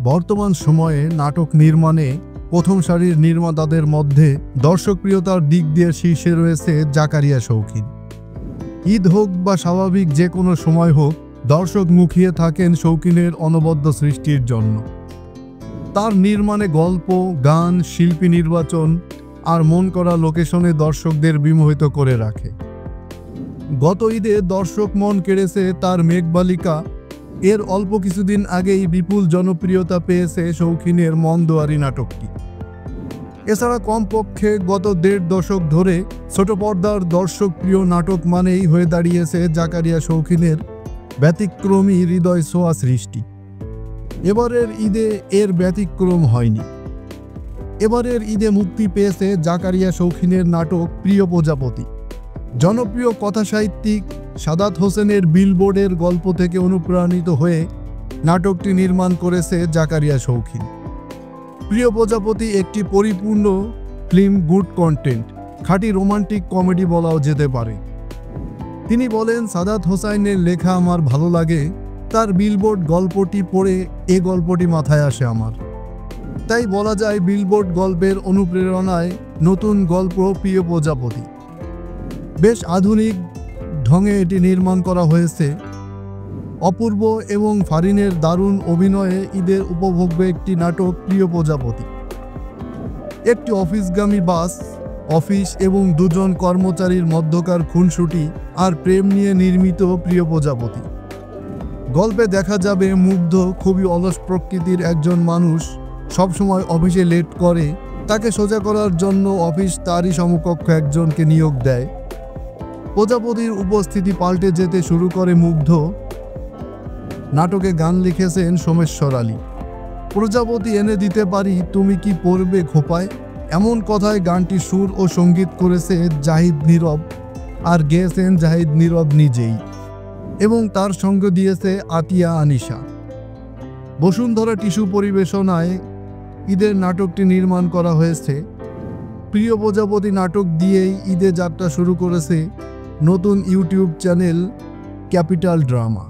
বর্তমান সময়ে নাটক নির্মাণে প্রথম সারির নির্মাতাদের মধ্যে দর্শকপ্রিয়তার দিক দিয়ে শীর্ষে রয়েছে জাকারিয়া শৌখিন। ঈদ হোক বা স্বাভাবিক যে কোনো সময় হোক, দর্শক মুখিয়ে থাকেন শৌখিনের অনবদ্য সৃষ্টির জন্য। তার নির্মাণে গল্প, গান, শিল্পী নির্বাচন আর মন করা লোকেশনে দর্শকদের বিমোহিত করে রাখে। গত ঈদে দর্শক মন কেড়েছে তার মেঘবালিকা। এর অল্প কিছুদিন আগেই বিপুল জনপ্রিয়তা পেয়েছে শৌখিনের মনদুয়ারি নাটকটি। এছাড়া কমপক্ষে গত ১.৫ দশক ধরে ছোট পর্দার দর্শকপ্রিয় নাটক মানেই হয়ে দাঁড়িয়েছে জাকারিয়া শৌখিনের ব্যতিক্রমী হৃদয় ছোঁয়া সৃষ্টি। এবারের ঈদে এর ব্যতিক্রম হয়নি। এবারের ঈদে মুক্তি পেয়েছে জাকারিয়া শৌখিনের নাটক প্রিয় প্রজাপতি। জনপ্রিয় কথাসাহিত্যিক সাদাত হোসেনের বিলবোর্ডের গল্প থেকে অনুপ্রাণিত হয়ে নাটকটি নির্মাণ করেছে জাকারিয়া শৌখিন। প্রিয় প্রজাপতি একটি পরিপূর্ণ ফিল্ম, গুড কন্টেন্ট, খাঁটি রোমান্টিক কমেডি বলাও যেতে পারে। তিনি বলেন, সাদাত হোসাইনের লেখা আমার ভালো লাগে। তার বিলবোর্ড গল্পটি পড়ে এ গল্পটি মাথায় আসে আমার। তাই বলা যায় বিলবোর্ড গল্পের অনুপ্রেরণায় নতুন গল্প প্রিয় প্রজাপতি। বেশ আধুনিক ঢঙে এটি নির্মাণ করা হয়েছে। অপূর্ব এবং ফারিনের দারুণ অভিনয়ে ঈদের উপভোগ্য একটি নাটক প্রিয় প্রজাপতি। একটি অফিসগামী বাস, অফিস এবং দুজন কর্মচারীর মধ্যকার খুনসুটি আর প্রেম নিয়ে নির্মিত প্রিয় প্রজাপতি। গল্পে দেখা যাবে মুগ্ধ, খুবই অলস প্রকৃতির একজন মানুষ সবসময় অফিসে লেট করে। তাকে সোজা করার জন্য অফিস তারই সমকক্ষ একজনকে নিয়োগ দেয়। প্রজাপতির উপস্থিতি পাল্টে যেতে শুরু করে মুগ্ধ। নাটকে গান লিখেছেন সোমেশ্বর আলী। প্রজাপতি এনে দিতে পারি, তুমি কি পড়বে খোপায়, এমন কথায় গানটি সুর ও সঙ্গীত করেছে জাহিদ নীরব আর গেয়েছেন জাহিদ নীরব নিজেই, এবং তার সঙ্গ দিয়েছে আতিয়া আনিশা। বসুন্ধরা টিস্যু পরিবেশনায় ঈদের নাটকটি নির্মাণ করা হয়েছে। প্রিয় প্রজাপতি নাটক দিয়েই ঈদে যাত্রা শুরু করেছে নতুন ইউটিউব চ্যানেল ক্যাপিটাল ড্রামা।